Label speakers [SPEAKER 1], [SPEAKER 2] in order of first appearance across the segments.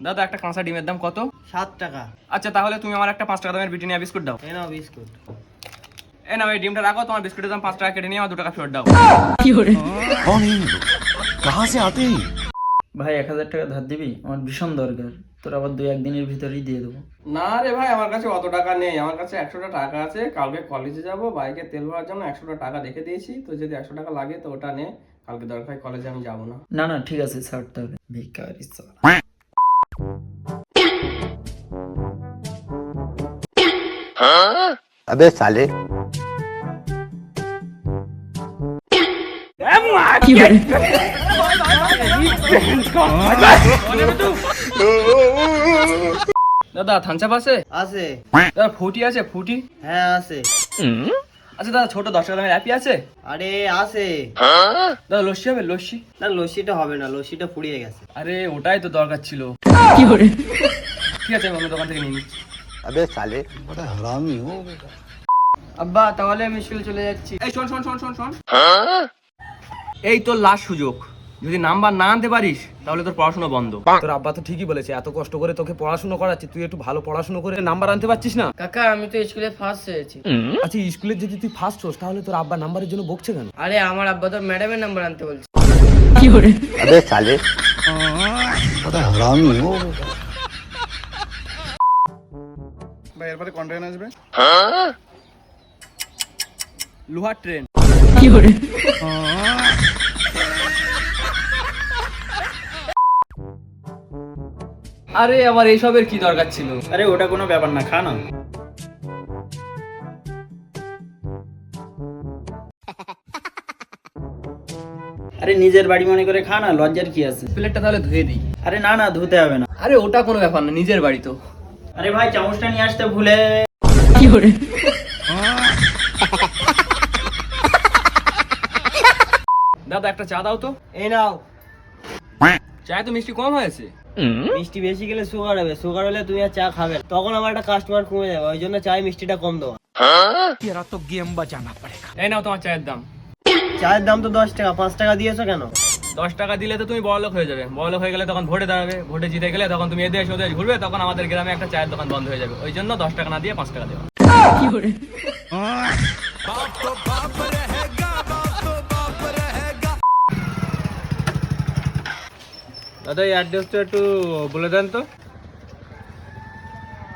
[SPEAKER 1] দাদা একটা কাঁচা ডিমের দাম কত?
[SPEAKER 2] 7 টাকা।
[SPEAKER 1] আচ্ছা তাহলে তুমি আমার একটা 5 টাকা দামের ব্রিটানিয়া বিস্কুট দাও।
[SPEAKER 2] এই নাও বিস্কুট।
[SPEAKER 1] এই নাও এই ডিমটা রাখো, তোমার বিস্কুটের দাম 5 টাকা কেটে নিয়ে আমার 2 টাকা ফেরত দাও।
[SPEAKER 3] कौन है ये लोग? कहाँ से आते हैं?
[SPEAKER 4] ভাই 1000 টাকা ধার দিবি? আমার ভীষণ দরকার, তোর আবার 2-1 দিনের ভিতরেই দিয়ে দেবো।
[SPEAKER 1] না রে ভাই, আমার কাছে অত টাকা নেই, আমার কাছে 100টা টাকা আছে। কালকে কলেজে যাব, বাইকে তেল ভরার জন্য 100টা টাকা রেখে দিয়েছি। তো যদি 100 টাকা লাগে তো ওটা নে, কালকে দরকার কলেজে আমি যাব না।
[SPEAKER 4] না না ঠিক আছে, ছাড় তাহলে। ভিখারি সালা।
[SPEAKER 3] अबे साले
[SPEAKER 1] দাদা থানচাপ আছে?
[SPEAKER 2] আছে।
[SPEAKER 1] দাদা ফুটি আছে? ফুটি?
[SPEAKER 2] হ্যাঁ আছে।
[SPEAKER 1] আচ্ছা দাদা ছোট 10 টাকা দামের অ্যাপি আছে?
[SPEAKER 2] আরে আছে।
[SPEAKER 1] দাদা লস্যি হবে? লস্যি?
[SPEAKER 2] না লস্যিটা হবে না, লস্যিটা ফুরিয়ে গেছে।
[SPEAKER 1] আরে ওটাই তো দরকার ছিল। ঠিক আছে আমি অন্য দোকান থেকে নিয়ে নিচ্ছি।
[SPEAKER 3] अबे साले बड़ा हरामी हो बेटा।
[SPEAKER 2] আব্বা তাহলে আমি স্কুল চলে যাচ্ছি।
[SPEAKER 1] এই শোন শোন শোন শোন শোন, এই তোর লাস্ট সুযোগ। যদি নাম্বার না আনতে পারিস তাহলে তোর পড়াশোনা বন্ধ।
[SPEAKER 5] তোর আব্বা তো ঠিকই বলেছে, এত কষ্ট করে তোকে পড়াশোনা করাচ্ছি, তুই একটু ভালো পড়াশোনা করে নাম্বার আনতে পারছিস না?
[SPEAKER 2] কাকা আমি তো স্কুলে ফার্স্ট হয়েছি।
[SPEAKER 5] আচ্ছা স্কুলে যদি তুই ফার্স্ট হোস তাহলে তোর আব্বা নাম্বারের জন্য বকছে কেন?
[SPEAKER 2] আরে আমার আব্বা তো ম্যাডামের নাম্বার আনতে বলছে।
[SPEAKER 3] अबे साले बड़ा हरामी हो बेटा।
[SPEAKER 6] ভাই এরপরে কোন ট্রেন আসবে?
[SPEAKER 1] লোহার ট্রেন। আরে আমার এইসবের কি দরকার ছিল?
[SPEAKER 4] আরে ওটা কোনো ব্যাপার না, খা না। আরে নিজের বাড়ি মনে করে খা না, লজ্জার কি আছে?
[SPEAKER 1] প্লেটটা তাহলে ধুয়ে দিই।
[SPEAKER 4] আরে না না, ধুতে হবে না।
[SPEAKER 1] আরে ওটা কোনো ব্যাপার না, নিজের বাড়ি তো।
[SPEAKER 4] আরে ভাই চামচটা নিয়ে আসতে ভুলে।
[SPEAKER 1] দাদা একটা চা দাও তো।
[SPEAKER 2] এই নাও।
[SPEAKER 1] চায়ে তো মিষ্টি কম হয়েছে।
[SPEAKER 2] মিষ্টি বেশি গেলে সুগার হবে, সুগার হলে তুমি আর চা খাবে না। তখন আমার একটা কাস্টমার কমে যাবে, ওই জন্য চায় মিষ্টিটা কম দেওয়া।
[SPEAKER 1] এই নাও তোমার চায়ের দাম।
[SPEAKER 2] চায়ের দাম তো 10 টাকা, 5 টাকা দিয়েছো কেন?
[SPEAKER 1] 10 টাকা দিলে তো তুমি বড়লোক হয়ে যাবে। বড়লোক হয়ে গেলে তখন ভোটে দাঁড়াবে, ভোটে জিতে গেলে তখন তুমি এদেশ ওদেশ ঘুরবে, তখন আমাদের গ্রামে একটা চায়ের দোকান বন্ধ হয়ে যাবে। ওই জন্য 10 টাকা না দিয়ে 5 টাকা দেওয়া।
[SPEAKER 2] দাদা এই অ্যাড্রেসটা একটু বলে দেন তো।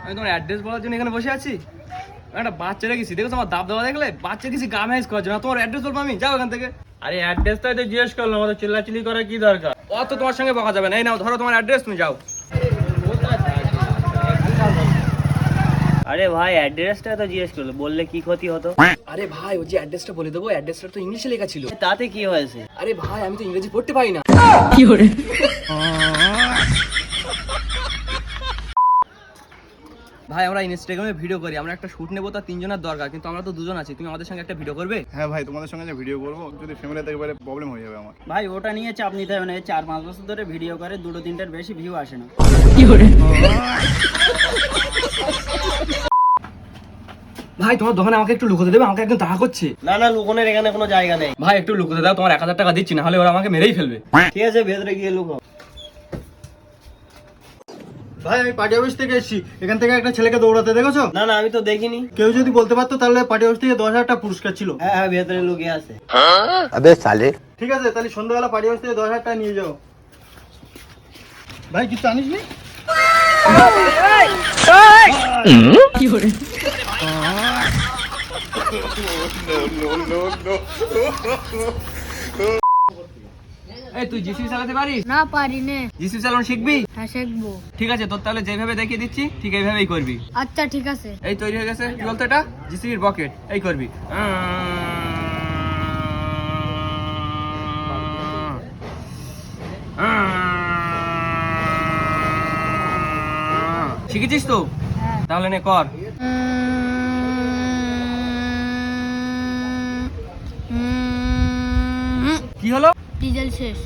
[SPEAKER 1] আমি তোমার অ্যাড্রেস বলার জন্য এখানে বসে আছি? একটা বাচ্চা রেখেছি, দেখো তোমার দাব দাবা দেখলে বাচ্চা কিছু গা ম্যাচ করার জন্য। তোমার অ্যাড্রেস বলবো আমি? যাও এখান থেকে।
[SPEAKER 2] আরে অ্যাড্রেসটাই তো জিজ্ঞেস করলাম, আমাদের চিল্লাচিল্লি করার কি দরকার?
[SPEAKER 1] অত তোমার সঙ্গে বকা যাবে না। এই নাও ধরো তোমার অ্যাড্রেস, তুমি যাও।
[SPEAKER 2] আরে ভাই অ্যাড্রেসটা তো জিজ্ঞেস করলো, বললে কি ক্ষতি হতো?
[SPEAKER 1] আরে ভাই ওই যে অ্যাড্রেসটা বলে দেবো, অ্যাড্রেসটা তো ইংলিশে লেখা ছিল।
[SPEAKER 2] তাতে কি হয়েছে?
[SPEAKER 1] আরে ভাই আমি তো ইংরেজি পড়তে পারি না। ভাই আমরা ইনস্টাগ্রামে ভিডিও করি, আমরা একটা শুট নেবো, তার 3 জনের দরকার, কিন্তু আমরা তো 2 জন আছি। তুমি আমাদের সঙ্গে একটা ভিডিও করবে?
[SPEAKER 6] হ্যাঁ ভাই তোমাদের সঙ্গে যে ভিডিও করবো, যদি ফ্যামিলিতে একেবারে প্রবলেম হয়ে যাবে আমার।
[SPEAKER 4] ভাই ওটা নিয়ে চাপ নিতে হবে না, 4-5 বছর ধরে ভিডিও করে, 2-3টার বেশি ভিউ আসে না।
[SPEAKER 1] ভাই তোমার দোকানে আমাকে একটু লুকোতে দেবে, আমাকে একদম তাড়া করছে।
[SPEAKER 2] না না লুকোনের এখানে কোনো জায়গা নেই।
[SPEAKER 1] ভাই একটু লুকোতে দাও, তোমার 1000 টাকা দিচ্ছি, না হলে ওরা আমাকে মেরেই ফেলবে।
[SPEAKER 2] ঠিক আছে ভেতরে গিয়ে লুকো।
[SPEAKER 6] ভাই আমি পার্টি অফিস থেকে এসেছি, এখান থেকে একটা ছেলেকে দৌড়াতে দেখেছো?
[SPEAKER 2] না না আমি তো দেখিনি।
[SPEAKER 6] কেউ যদি বলতে পারতো তাহলে পার্টি অফিস থেকে 10,000 টাকা পুরস্কার ছিল।
[SPEAKER 2] হ্যাঁ হ্যাঁ ভেতরে লুকিয়ে আছে।
[SPEAKER 3] अबे साले
[SPEAKER 6] ঠিক আছে তাহলে সন্ধ্যাবেলা পার্টি অফিস থেকে 10,000 টাকা নিয়ে যাও। ভাই কিছু আনিস নি?
[SPEAKER 1] এই তুই জিসিবি চালাতে পারিস?
[SPEAKER 7] না পারি নে।
[SPEAKER 1] জিসিবি চালানো শিখবি?
[SPEAKER 7] হ্যাঁ শিখবো।
[SPEAKER 1] ঠিক আছে, তোর তাহলে যেভাবে দেখিয়ে দিচ্ছি ঠিক এইভাবেই করবি।
[SPEAKER 7] আচ্ছা ঠিক আছে।
[SPEAKER 1] এই তৈরি হয়ে গেছে, কি বলতো এটা? জিসিবির বকেট। এই করবি। শিখেছিস তো?
[SPEAKER 7] হ্যাঁ।
[SPEAKER 1] তাহলে নে কর।
[SPEAKER 7] উম,
[SPEAKER 1] কি হলো?
[SPEAKER 7] ডিজেল শেষ।